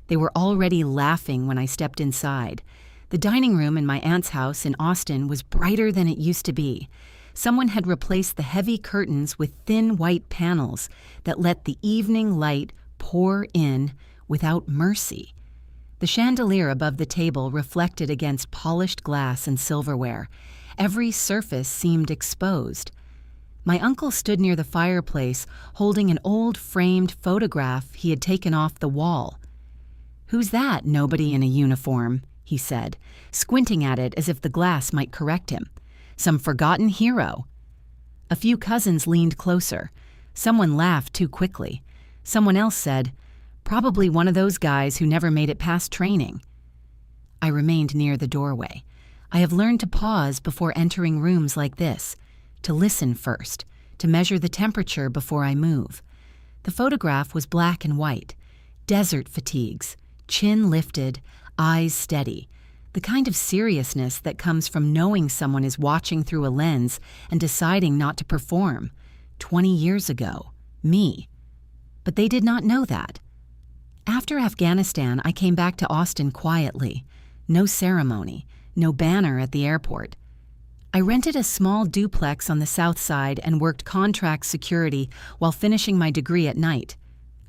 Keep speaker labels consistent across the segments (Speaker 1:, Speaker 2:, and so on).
Speaker 1: They were already laughing when I stepped inside. The dining room in my aunt's house in Austin was brighter than it used to be. Someone had replaced the heavy curtains with thin white panels that let the evening light pour in without mercy. The chandelier above the table reflected against polished glass and silverware. Every surface seemed exposed. My uncle stood near the fireplace, holding an old framed photograph he had taken off the wall. "Who's that, nobody in a uniform?" he said, squinting at it as if the glass might correct him. "Some forgotten hero." A few cousins leaned closer. Someone laughed too quickly. Someone else said, "Probably one of those guys who never made it past training." I remained near the doorway. I have learned to pause before entering rooms like this, to listen first, to measure the temperature before I move. The photograph was black and white, desert fatigues, chin lifted, eyes steady, the kind of seriousness that comes from knowing someone is watching through a lens and deciding not to perform. 20 years ago, me. But they did not know that. After Afghanistan, I came back to Austin quietly. No ceremony, no banner at the airport. I rented a small duplex on the south side and worked contract security while finishing my degree at night.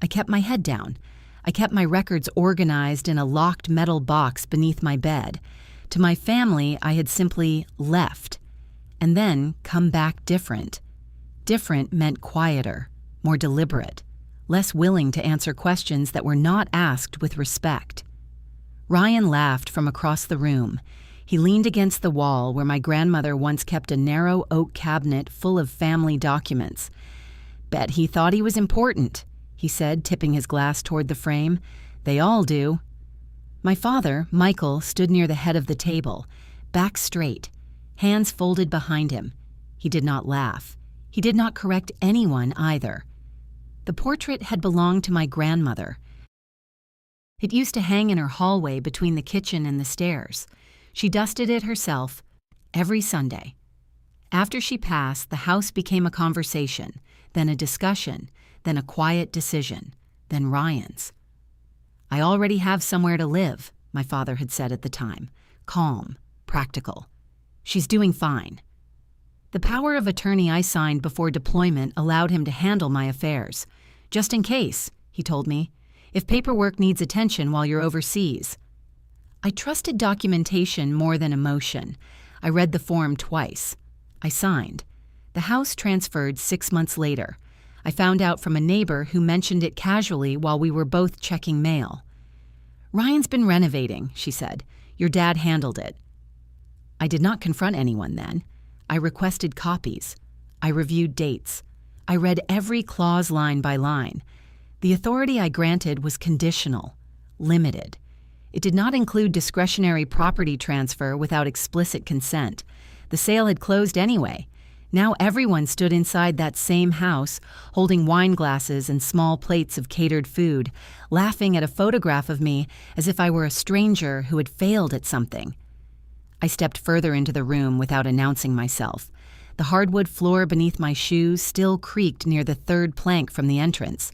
Speaker 1: I kept my head down. I kept my records organized in a locked metal box beneath my bed. To my family, I had simply left, and then come back different. Different meant quieter, more deliberate, less willing to answer questions that were not asked with respect. Ryan laughed from across the room. He leaned against the wall where my grandmother once kept a narrow oak cabinet full of family documents. "Bet he thought he was important," he said, tipping his glass toward the frame. "They all do." My father, Michael, stood near the head of the table, back straight, hands folded behind him. He did not laugh. He did not correct anyone either. The portrait had belonged to my grandmother. It used to hang in her hallway between the kitchen and the stairs. She dusted it herself every Sunday. After she passed, the house became a conversation, then a discussion, then a quiet decision, then Ryan's. "I already have somewhere to live," my father had said at the time. Calm, practical. "She's doing fine." The power of attorney I signed before deployment allowed him to handle my affairs. "Just in case," he told me, "if paperwork needs attention while you're overseas." I trusted documentation more than emotion. I read the form twice. I signed. The house transferred 6 months later. I found out from a neighbor who mentioned it casually while we were both checking mail. "Ryan's been renovating," she said. "Your dad handled it." I did not confront anyone then. I requested copies. I reviewed dates. I read every clause line by line. The authority I granted was conditional, limited. It did not include discretionary property transfer without explicit consent. The sale had closed anyway. Now everyone stood inside that same house, holding wine glasses and small plates of catered food, laughing at a photograph of me as if I were a stranger who had failed at something. I stepped further into the room without announcing myself. The hardwood floor beneath my shoes still creaked near the third plank from the entrance.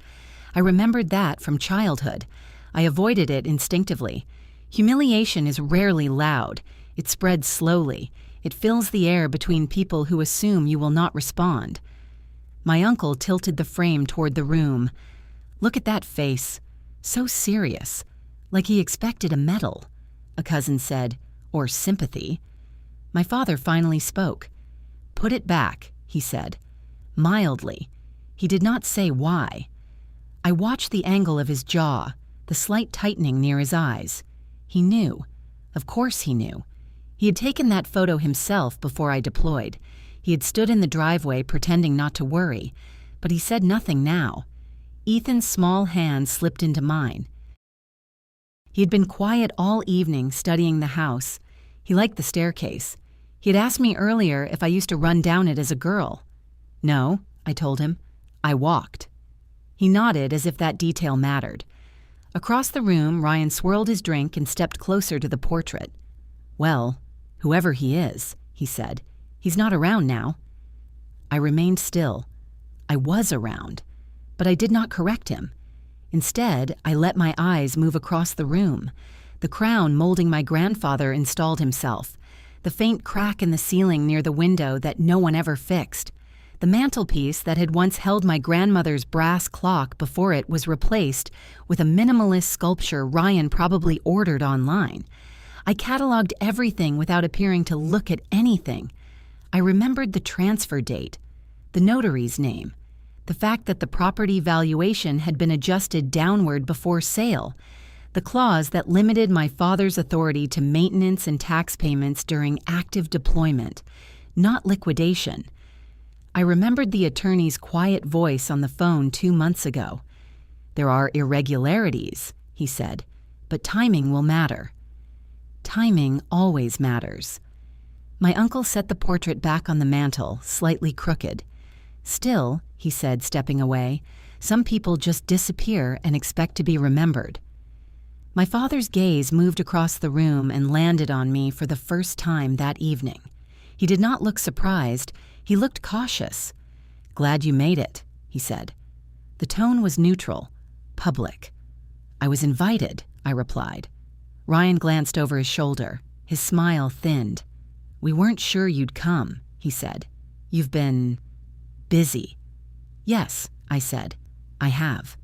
Speaker 1: I remembered that from childhood. I avoided it instinctively. Humiliation is rarely loud. It spreads slowly. It fills the air between people who assume you will not respond. My uncle tilted the frame toward the room. "Look at that face. So serious. Like he expected a medal," a cousin said, "or sympathy." My father finally spoke. "Put it back," he said. Mildly. He did not say why. I watched the angle of his jaw, the slight tightening near his eyes. He knew. Of course he knew. He had taken that photo himself before I deployed. He had stood in the driveway pretending not to worry, but he said nothing now. Ethan's small hand slipped into mine. He had been quiet all evening studying the house. He liked the staircase. He had asked me earlier if I used to run down it as a girl. "No," I told him. "I walked." He nodded as if that detail mattered. Across the room, Ryan swirled his drink and stepped closer to the portrait. "Well, whoever he is," he said, "he's not around now." I remained still. I was around, but I did not correct him. Instead, I let my eyes move across the room. The crown molding my grandfather installed himself. The faint crack in the ceiling near the window that no one ever fixed. The mantelpiece that had once held my grandmother's brass clock before it was replaced with a minimalist sculpture Ryan probably ordered online. I cataloged everything without appearing to look at anything. I remembered the transfer date, the notary's name, the fact that the property valuation had been adjusted downward before sale, the clause that limited my father's authority to maintenance and tax payments during active deployment, not liquidation. I remembered the attorney's quiet voice on the phone 2 months ago. "There are irregularities," he said, "but timing will matter." Timing always matters. My uncle set the portrait back on the mantel, slightly crooked. "Still," he said, stepping away, "some people just disappear and expect to be remembered." My father's gaze moved across the room and landed on me for the first time that evening. He did not look surprised. He looked cautious. "Glad you made it," he said. The tone was neutral, public. "I was invited," I replied. Ryan glanced over his shoulder. His smile thinned. "We weren't sure you'd come," he said. "You've been busy." "Yes," I said. "I have."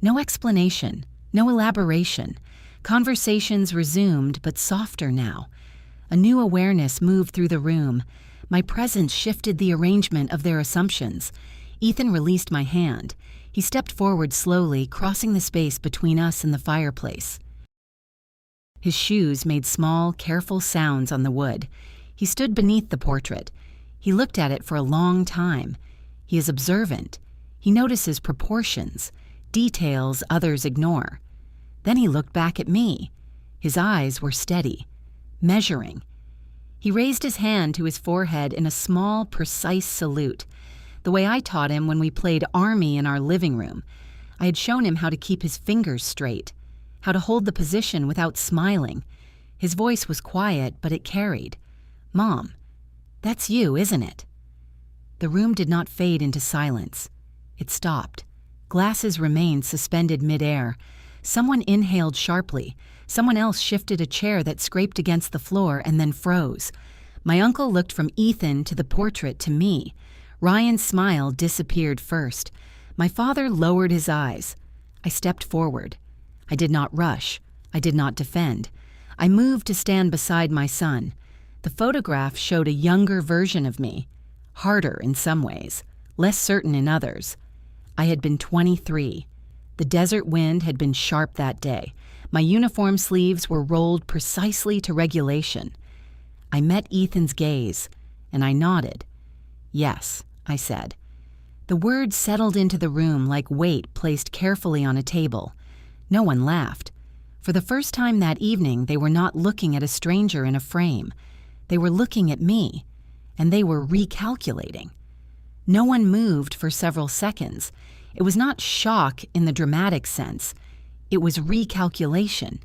Speaker 1: No explanation, no elaboration. Conversations resumed, but softer now. A new awareness moved through the room. My presence shifted the arrangement of their assumptions. Ethan released my hand. He stepped forward slowly, crossing the space between us and the fireplace. His shoes made small, careful sounds on the wood. He stood beneath the portrait. He looked at it for a long time. He is observant. He notices proportions, details others ignore. Then he looked back at me. His eyes were steady, measuring. He raised his hand to his forehead in a small, precise salute, the way I taught him when we played army in our living room. I had shown him how to keep his fingers straight, how to hold the position without smiling. His voice was quiet, but it carried. "Mom, that's you, isn't it?" The room did not fade into silence. It stopped. Glasses remained suspended midair. Someone inhaled sharply. Someone else shifted a chair that scraped against the floor and then froze. My uncle looked from Ethan to the portrait to me. Ryan's smile disappeared first. My father lowered his eyes. I stepped forward. I did not rush. I did not defend. I moved to stand beside my son. The photograph showed a younger version of me, harder in some ways, less certain in others. I had been 23. The desert wind had been sharp that day. My uniform sleeves were rolled precisely to regulation. I met Ethan's gaze, and I nodded. "Yes," I said. The words settled into the room like weight placed carefully on a table. No one laughed. For the first time that evening, they were not looking at a stranger in a frame. They were looking at me, and they were recalculating. No one moved for several seconds. It was not shock in the dramatic sense. It was recalculation.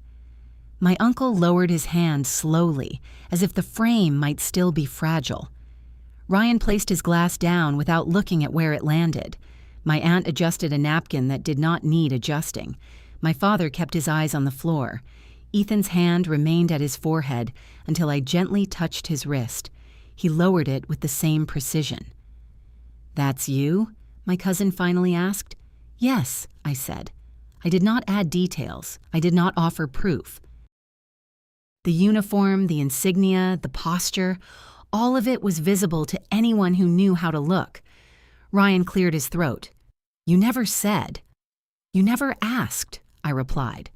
Speaker 1: My uncle lowered his hand slowly, as if the frame might still be fragile. Ryan placed his glass down without looking at where it landed. My aunt adjusted a napkin that did not need adjusting. My father kept his eyes on the floor. Ethan's hand remained at his forehead until I gently touched his wrist. He lowered it with the same precision. "That's you?" my cousin finally asked. "Yes," I said. I did not add details. I did not offer proof. The uniform, the insignia, the posture, all of it was visible to anyone who knew how to look. Ryan cleared his throat. "You never said." "You never asked," I replied.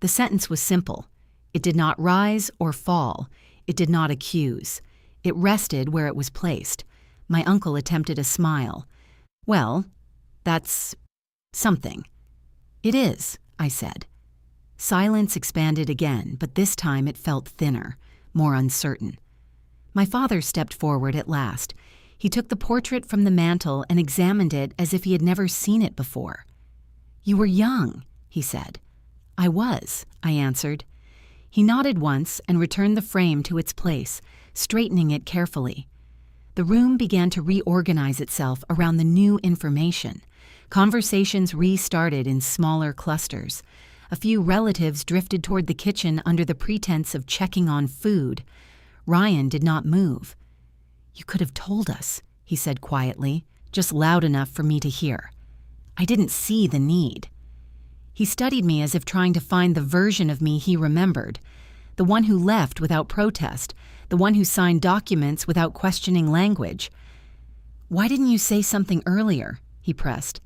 Speaker 1: The sentence was simple. It did not rise or fall. It did not accuse. It rested where it was placed. My uncle attempted a smile. "Well, that's something." "It is," I said. Silence expanded again, but this time it felt thinner, more uncertain. My father stepped forward at last. He took the portrait from the mantel and examined it as if he had never seen it before. "You were young," he said. "I was," I answered. He nodded once and returned the frame to its place, straightening it carefully. The room began to reorganize itself around the new information. Conversations restarted in smaller clusters. A few relatives drifted toward the kitchen under the pretense of checking on food. Ryan did not move. "You could have told us," he said quietly, just loud enough for me to hear. I didn't see the need. He studied me as if trying to find the version of me he remembered, the one who left without protest, the one who signed documents without questioning language. "Why didn't you say something earlier?" he pressed.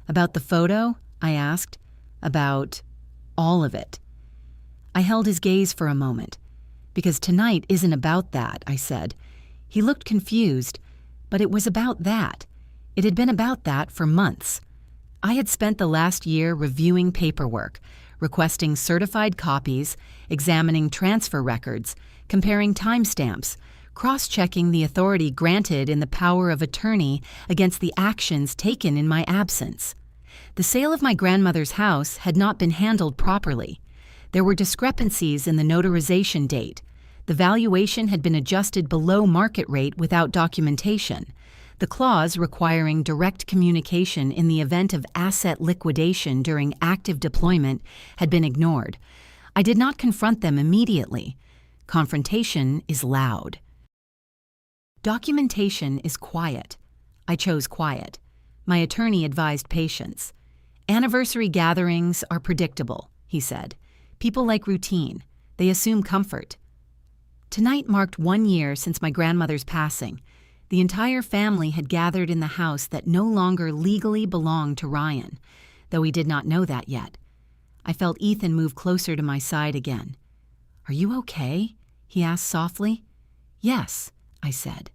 Speaker 1: "About the photo?" I asked. "About all of it." I held his gaze for a moment. "Because tonight isn't about that," I said. He looked confused, but it was about that. It had been about that for months. I had spent the last year reviewing paperwork, requesting certified copies, examining transfer records, comparing timestamps, cross-checking the authority granted in the power of attorney against the actions taken in my absence. The sale of my grandmother's house had not been handled properly. There were discrepancies in the notarization date. The valuation had been adjusted below market rate without documentation. The clause requiring direct communication in the event of asset liquidation during active deployment had been ignored. I did not confront them immediately. Confrontation is loud. Documentation is quiet. I chose quiet. My attorney advised patience. "Anniversary gatherings are predictable," he said. "People like routine. They assume comfort." Tonight marked 1 year since my grandmother's passing. The entire family had gathered in the house that no longer legally belonged to Ryan, though he did not know that yet. I felt Ethan move closer to my side again. "Are you okay?" he asked softly. "Yes," I said,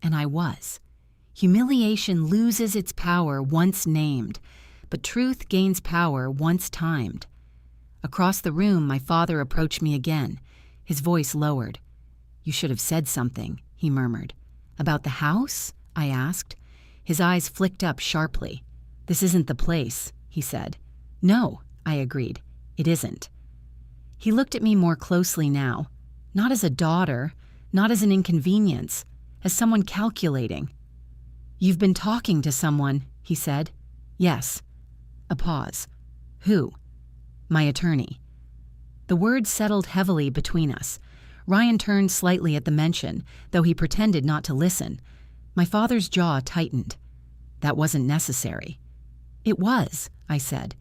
Speaker 1: and I was. Humiliation loses its power once named, but truth gains power once timed. Across the room, my father approached me again, his voice lowered. "You should have said something," he murmured. "About the house?" I asked. His eyes flicked up sharply. "This isn't the place," he said. "No," I agreed. "It isn't." He looked at me more closely now, not as a daughter, not as an inconvenience, as someone calculating. "You've been talking to someone," he said. "Yes." A pause. "Who?" "My attorney." The words settled heavily between us. Ryan turned slightly at the mention, though he pretended not to listen. My father's jaw tightened. "That wasn't necessary." "It was," I said.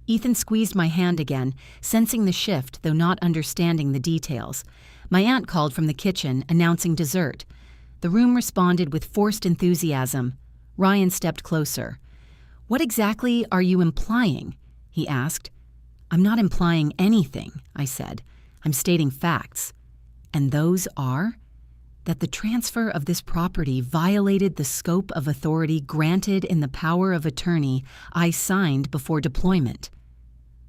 Speaker 1: Ethan squeezed my hand again, sensing the shift though not understanding the details. My aunt called from the kitchen, announcing dessert. The room responded with forced enthusiasm. Ryan stepped closer. "What exactly are you implying?" he asked. "I'm not implying anything," I said. "I'm stating facts." "And those are?" "That the transfer of this property violated the scope of authority granted in the power of attorney I signed before deployment."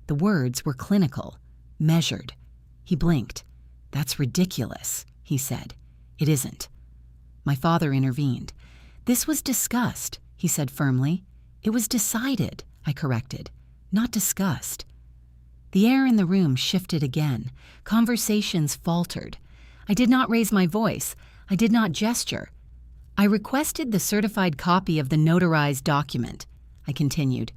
Speaker 1: The words were clinical, measured. He blinked. "That's ridiculous," he said. "It isn't." My father intervened. "This was discussed," he said firmly. "It was decided," I corrected, "not discussed." The air in the room shifted again. Conversations faltered. I did not raise my voice. I did not gesture. "I requested the certified copy of the notarized document," I continued.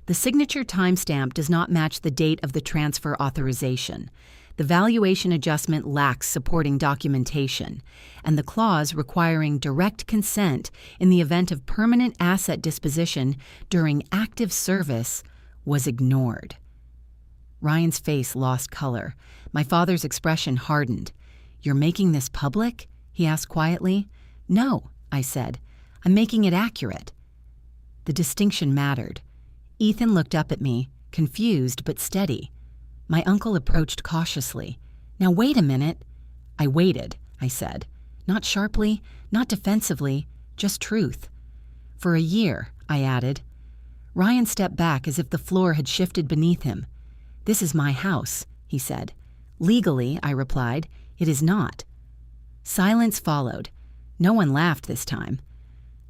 Speaker 1: "The signature timestamp does not match the date of the transfer authorization. The valuation adjustment lacks supporting documentation, and the clause requiring direct consent in the event of permanent asset disposition during active service was ignored." Ryan's face lost color. My father's expression hardened. "You're making this public?" he asked quietly. "No," I said. "I'm making it accurate." The distinction mattered. Ethan looked up at me, confused but steady. My uncle approached cautiously. "Now wait a minute." "I waited," I said. Not sharply, not defensively, just truth. "For a year," I added. Ryan stepped back as if the floor had shifted beneath him. "This is my house," he said. "Legally," I replied, "it is not." Silence followed. No one laughed this time.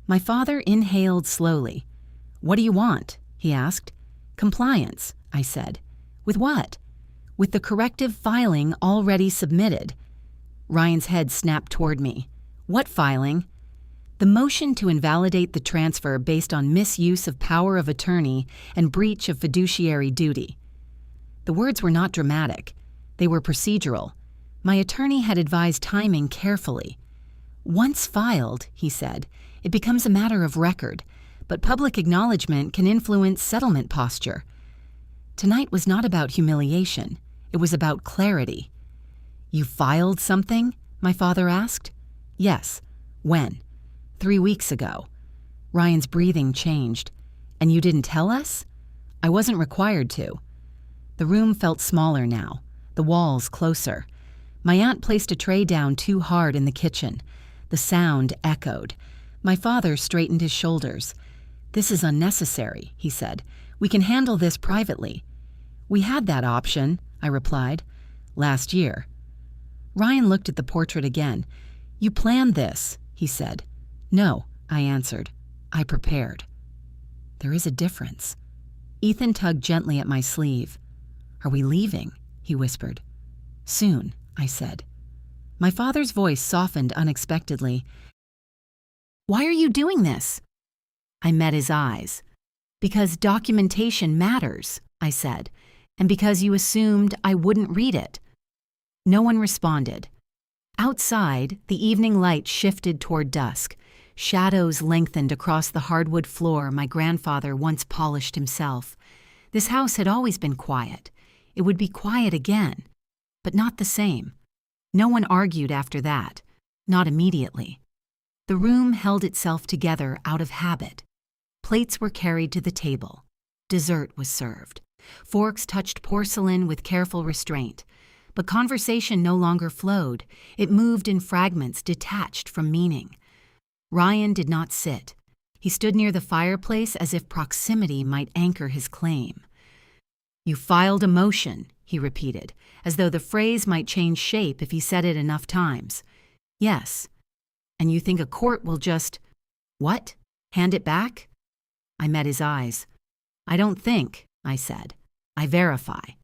Speaker 1: My father inhaled slowly. "What do you want?" he asked. "Compliance," I said. "With what?" "With the corrective filing already submitted." Ryan's head snapped toward me. "What filing?" The motion to invalidate the transfer based on misuse of power of attorney and breach of fiduciary duty. The words were not dramatic. They were procedural. My attorney had advised timing carefully. Once filed, he said, it becomes a matter of record, but public acknowledgement can influence settlement posture. Tonight was not about humiliation. It was about clarity. You filed something? My father asked. Yes. When? 3 weeks ago. Ryan's breathing changed. And you didn't tell us? I wasn't required to. The room felt smaller now, the walls closer. My aunt placed a tray down too hard in the kitchen. The sound echoed. My father straightened his shoulders. This is unnecessary, he said. We can handle this privately. We had that option, I replied. Last year. Ryan looked at the portrait again. You planned this, he said. No, I answered. I prepared. There is a difference. Ethan tugged gently at my sleeve. Are we leaving? He whispered. Soon, I said. My father's voice softened unexpectedly. Why are you doing this? I met his eyes. Because documentation matters, I said, and because you assumed I wouldn't read it. No one responded. Outside, the evening light shifted toward dusk. Shadows lengthened across the hardwood floor my grandfather once polished himself. This house had always been quiet. It would be quiet again, but not the same. No one argued after that, not immediately. The room held itself together out of habit. Plates were carried to the table. Dessert was served. Forks touched porcelain with careful restraint. But conversation no longer flowed. It moved in fragments detached from meaning. Ryan did not sit. He stood near the fireplace as if proximity might anchor his claim. You filed a motion, he repeated, as though the phrase might change shape if he said it enough times. Yes. And you think a court will just, what? Hand it back? I met his eyes. I don't think, I said. I verify.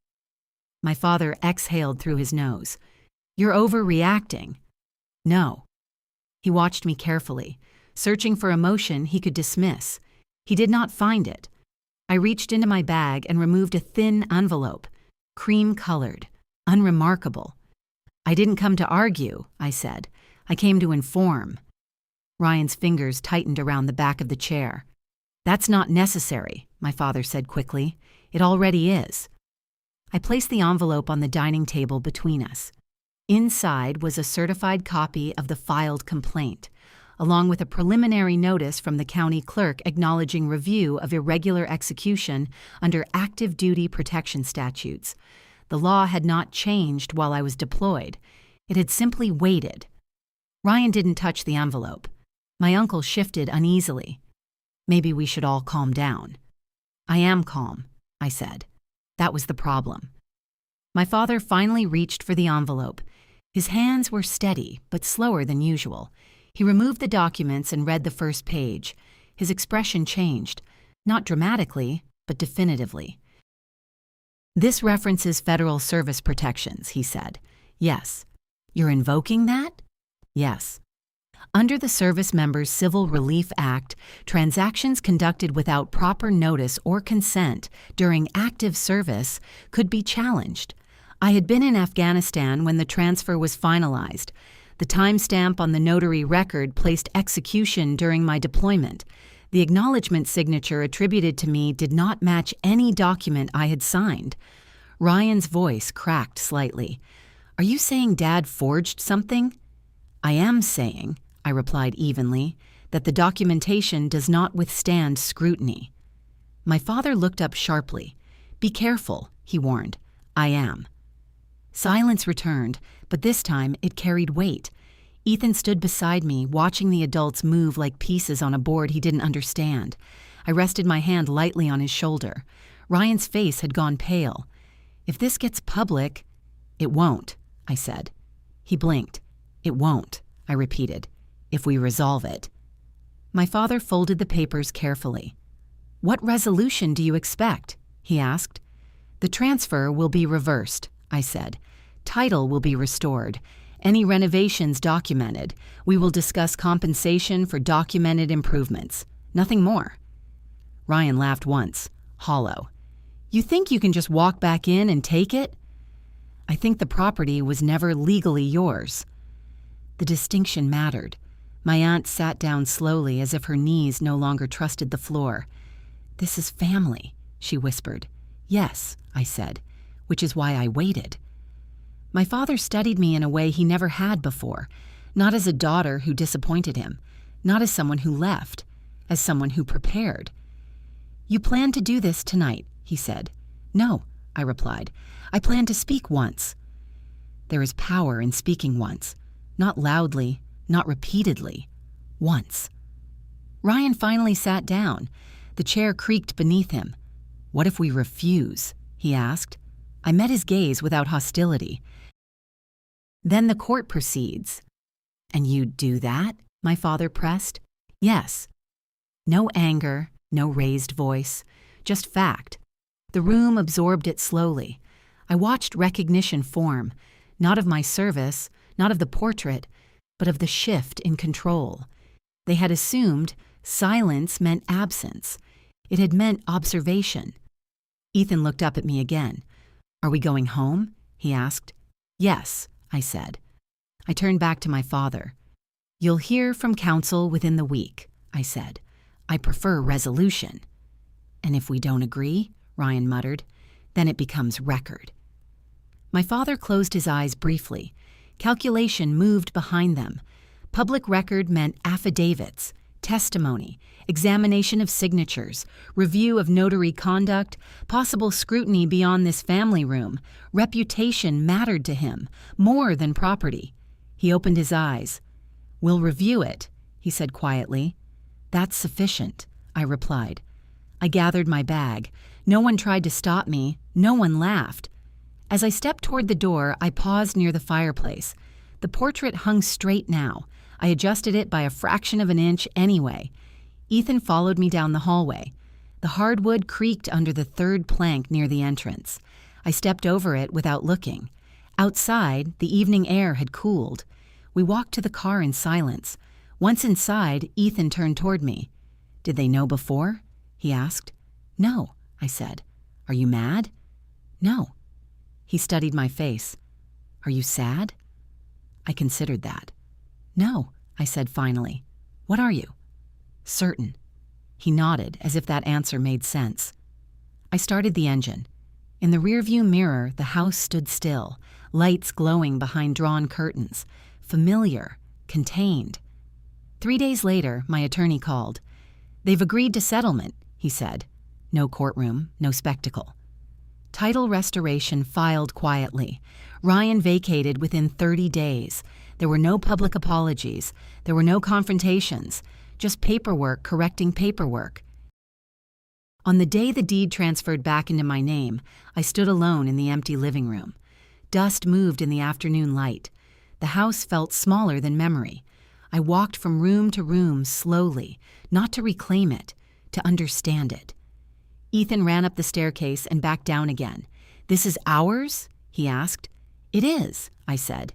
Speaker 1: My father exhaled through his nose. You're overreacting. No. He watched me carefully, searching for emotion he could dismiss. He did not find it. I reached into my bag and removed a thin envelope, cream-colored, unremarkable. I didn't come to argue, I said. I came to inform. Ryan's fingers tightened around the back of the chair. That's not necessary, my father said quickly. It already is. I placed the envelope on the dining table between us. Inside was a certified copy of the filed complaint, along with a preliminary notice from the county clerk acknowledging review of irregular execution under active duty protection statutes. The law had not changed while I was deployed. It had simply waited. Ryan didn't touch the envelope. My uncle shifted uneasily. Maybe we should all calm down. I am calm, I said. That was the problem. My father finally reached for the envelope. His hands were steady, but slower than usual. He removed the documents and read the first page. His expression changed, not dramatically, but definitively. This references federal service protections, he said. Yes. You're invoking that? Yes. Under the Service Members Civil Relief Act, transactions conducted without proper notice or consent during active service could be challenged. I had been in Afghanistan when the transfer was finalized. The timestamp on the notary record placed execution during my deployment. The acknowledgement signature attributed to me did not match any document I had signed. Ryan's voice cracked slightly. Are you saying Dad forged something? I am saying, I replied evenly, that the documentation does not withstand scrutiny. My father looked up sharply. Be careful, he warned. I am. Silence returned, but this time it carried weight. Ethan stood beside me, watching the adults move like pieces on a board he didn't understand. I rested my hand lightly on his shoulder. Ryan's face had gone pale. If this gets public, it won't, I said. He blinked. It won't, I repeated, if we resolve it. My father folded the papers carefully. What resolution do you expect? He asked. The transfer will be reversed, I said. Title will be restored, Any renovations documented. We will discuss compensation for documented improvements. Nothing more." Ryan laughed once, hollow. "You think you can just walk back in and take it?" "I think the property was never legally yours." The distinction mattered. My aunt sat down slowly as if her knees no longer trusted the floor. "This is family," she whispered. "Yes," I said, "which is why I waited." My father studied me in a way he never had before, not as a daughter who disappointed him, not as someone who left, as someone who prepared. "You plan to do this tonight," he said. "No," I replied. "I plan to speak once." There is power in speaking once, not loudly, not repeatedly, once. Ryan finally sat down. The chair creaked beneath him. "What if we refuse?" he asked. I met his gaze without hostility. "Then the court proceeds." "And you'd do that?" my father pressed. "Yes." No anger, no raised voice, just fact. The room absorbed it slowly. I watched recognition form, not of my service, not of the portrait, but of the shift in control. They had assumed silence meant absence. It had meant observation. Ethan looked up at me again. "Are we going home?" he asked. "Yes," I said. I turned back to my father. "You'll hear from counsel within the week," I said. "I prefer resolution." "And if we don't agree," Ryan muttered, "then it becomes record." My father closed his eyes briefly. Calculation moved behind them. Public record meant affidavits, testimony, examination of signatures, review of notary conduct, possible scrutiny beyond this family room. Reputation mattered to him, more than property. He opened his eyes. "We'll review it," he said quietly. "That's sufficient," I replied. I gathered my bag. No one tried to stop me. No one laughed. As I stepped toward the door, I paused near the fireplace. The portrait hung straight now. I adjusted it by a fraction of an inch anyway. Ethan followed me down the hallway. The hardwood creaked under the third plank near the entrance. I stepped over it without looking. Outside, the evening air had cooled. We walked to the car in silence. Once inside, Ethan turned toward me. "Did they know before?" he asked. "No," I said. "Are you mad?" "No." He studied my face. "Are you sad?" I considered that. "No," I said finally. "What are you?" "Certain." He nodded as if that answer made sense. I started the engine. In the rearview mirror, the house stood still, lights glowing behind drawn curtains, familiar, contained. 3 days later, my attorney called. "They've agreed to settlement," he said. No courtroom, no spectacle. Title restoration filed quietly. Ryan vacated within 30 days. There were no public apologies. There were no confrontations. Just paperwork correcting paperwork. On the day the deed transferred back into my name, I stood alone in the empty living room. Dust moved in the afternoon light. The house felt smaller than memory. I walked from room to room slowly, not to reclaim it, to understand it. Ethan ran up the staircase and back down again. "This is ours?" he asked. "It is," I said.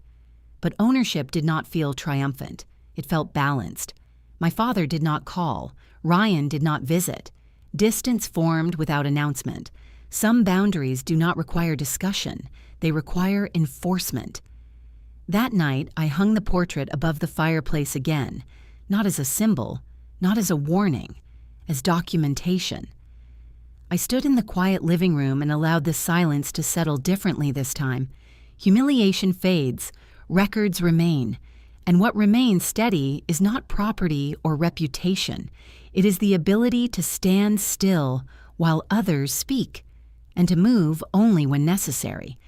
Speaker 1: But ownership did not feel triumphant. It felt balanced. My father did not call. Ryan did not visit. Distance formed without announcement. Some boundaries do not require discussion. They require enforcement. That night, I hung the portrait above the fireplace again, not as a symbol, not as a warning, as documentation. I stood in the quiet living room and allowed the silence to settle differently this time. Humiliation fades, records remain, and what remains steady is not property or reputation. It is the ability to stand still while others speak, and to move only when necessary.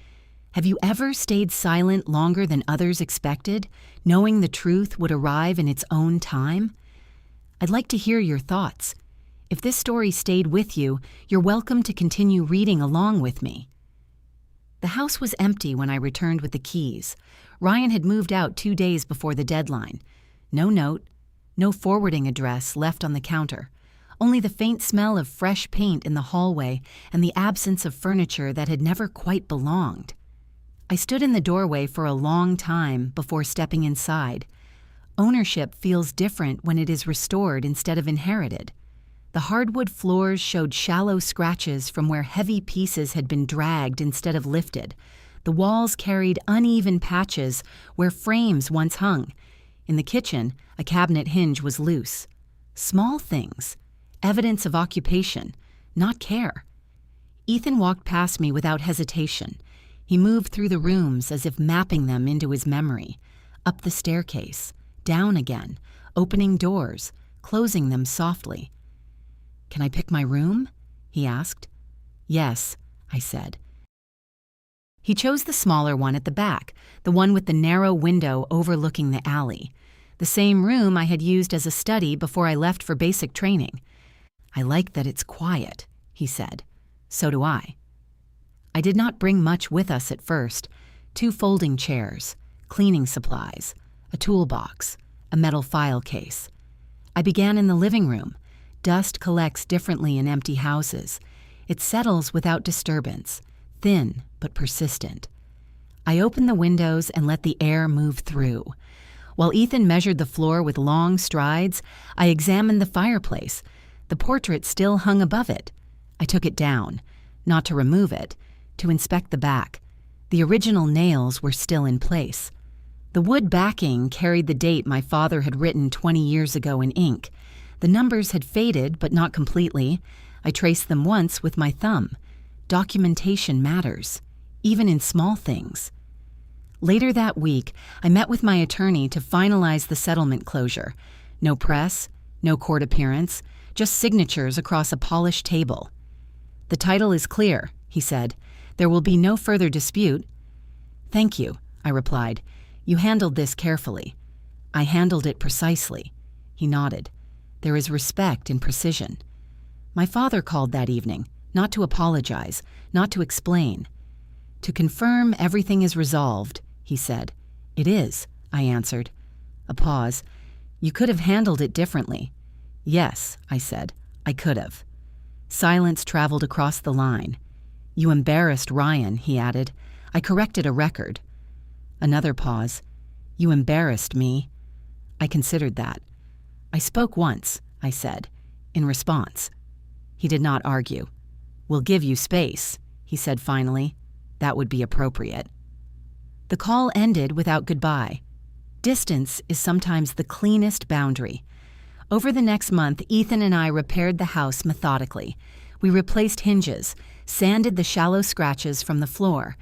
Speaker 1: Have you ever stayed silent longer than others expected, knowing the truth would arrive in its own time? I'd like to hear your thoughts. If this story stayed with you, you're welcome to continue reading along with me. The house was empty when I returned with the keys. Ryan had moved out 2 days before the deadline. No note, no forwarding address left on the counter. Only the faint smell of fresh paint in the hallway and the absence of furniture that had never quite belonged. I stood in the doorway for a long time before stepping inside. Ownership feels different when it is restored instead of inherited. The hardwood floors showed shallow scratches from where heavy pieces had been dragged instead of lifted. The walls carried uneven patches where frames once hung. In the kitchen, a cabinet hinge was loose. Small things, evidence of occupation, not care. Ethan walked past me without hesitation. He moved through the rooms as if mapping them into his memory, up the staircase, down again, opening doors, closing them softly. "Can I pick my room?" he asked. "Yes," I said. He chose the smaller one at the back, the one with the narrow window overlooking the alley, the same room I had used as a study before I left for basic training. "I like that it's quiet," he said. "So do I." I did not bring much with us at first: 2 folding chairs, cleaning supplies, a toolbox, a metal file case. I began in the living room. Dust collects differently in empty houses. It settles without disturbance, thin but persistent. I opened the windows and let the air move through. While Ethan measured the floor with long strides, I examined the fireplace. The portrait still hung above it. I took it down, not to remove it, to inspect the back. The original nails were still in place. The wood backing carried the date my father had written 20 years ago in ink. The numbers had faded, but not completely. I traced them once with my thumb. Documentation matters, even in small things. Later that week, I met with my attorney to finalize the settlement closure. No press, no court appearance, just signatures across a polished table. "The title is clear," he said. "There will be no further dispute." "Thank you," I replied. "You handled this carefully." "I handled it precisely." He nodded. "There is respect in precision." My father called that evening, not to apologize, not to explain. "To confirm everything is resolved," he said. "It is," I answered. A pause. "You could have handled it differently." "Yes," I said, "I could have." Silence traveled across the line. "You embarrassed Ryan," he added. "I corrected a record." Another pause. "You embarrassed me." I considered that. "I spoke once," I said, in response. He did not argue. "We'll give you space," he said finally. "That would be appropriate." The call ended without goodbye. Distance is sometimes the cleanest boundary. Over the next month, Ethan and I repaired the house methodically. We replaced hinges, sanded the shallow scratches from the floor,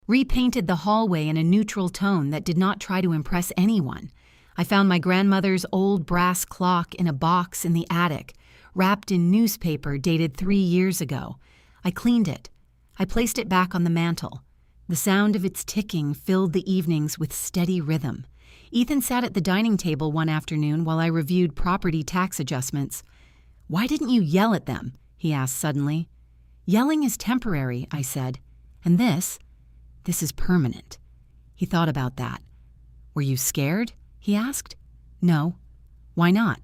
Speaker 1: repainted the hallway in a neutral tone that did not try to impress anyone. I found my grandmother's old brass clock in a box in the attic, wrapped in newspaper dated 3 years ago. I cleaned it. I placed it back on the mantel. The sound of its ticking filled the evenings with steady rhythm. Ethan sat at the dining table one afternoon while I reviewed property tax adjustments. "Why didn't you yell at them?" he asked suddenly. "Yelling is temporary," I said. "And this is permanent." He thought about that. "Were you scared?" he asked. "No." "Why not?"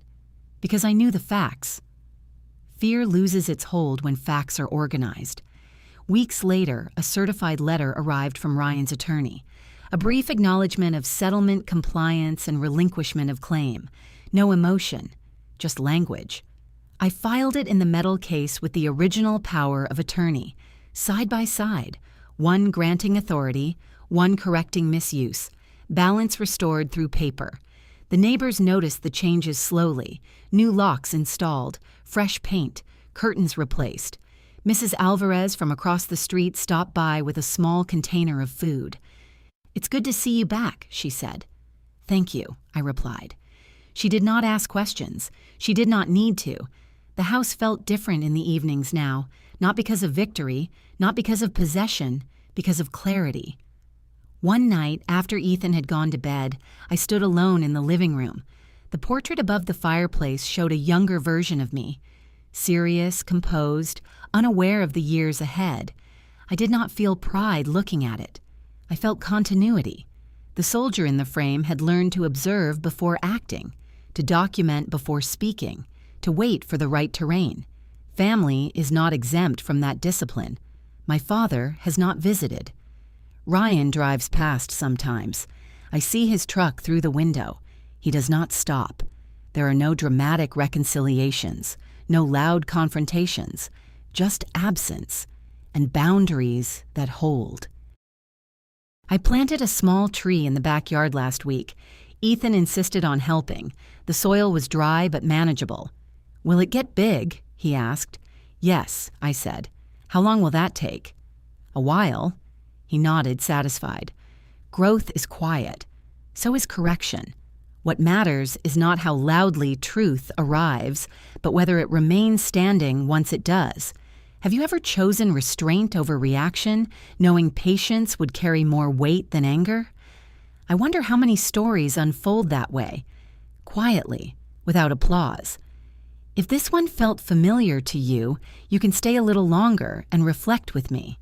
Speaker 1: "Because I knew the facts." Fear loses its hold when facts are organized. Weeks later, a certified letter arrived from Ryan's attorney. A brief acknowledgement of settlement, compliance, and relinquishment of claim. No emotion, just language. I filed it in the metal case with the original power of attorney, side by side, one granting authority, one correcting misuse, balance restored through paper. The neighbors noticed the changes slowly: new locks installed, fresh paint, curtains replaced. Mrs. Alvarez from across the street stopped by with a small container of food. "It's good to see you back," she said. "Thank you," I replied. She did not ask questions. She did not need to. The house felt different in the evenings now, not because of victory, not because of possession, because of clarity. One night, after Ethan had gone to bed, I stood alone in the living room. The portrait above the fireplace showed a younger version of me. Serious, composed, unaware of the years ahead. I did not feel pride looking at it. I felt continuity. The soldier in the frame had learned to observe before acting, to document before speaking, to wait for the right terrain. Family is not exempt from that discipline. My father has not visited. Ryan drives past sometimes. I see his truck through the window. He does not stop. There are no dramatic reconciliations, no loud confrontations, just absence and boundaries that hold. I planted a small tree in the backyard last week. Ethan insisted on helping. The soil was dry but manageable. "Will it get big?" he asked. "Yes," I said. "How long will that take?" "A while." He nodded, satisfied. Growth is quiet. So is correction. What matters is not how loudly truth arrives, but whether it remains standing once it does. Have you ever chosen restraint over reaction, knowing patience would carry more weight than anger? I wonder how many stories unfold that way, quietly, without applause. If this one felt familiar to you, you can stay a little longer and reflect with me.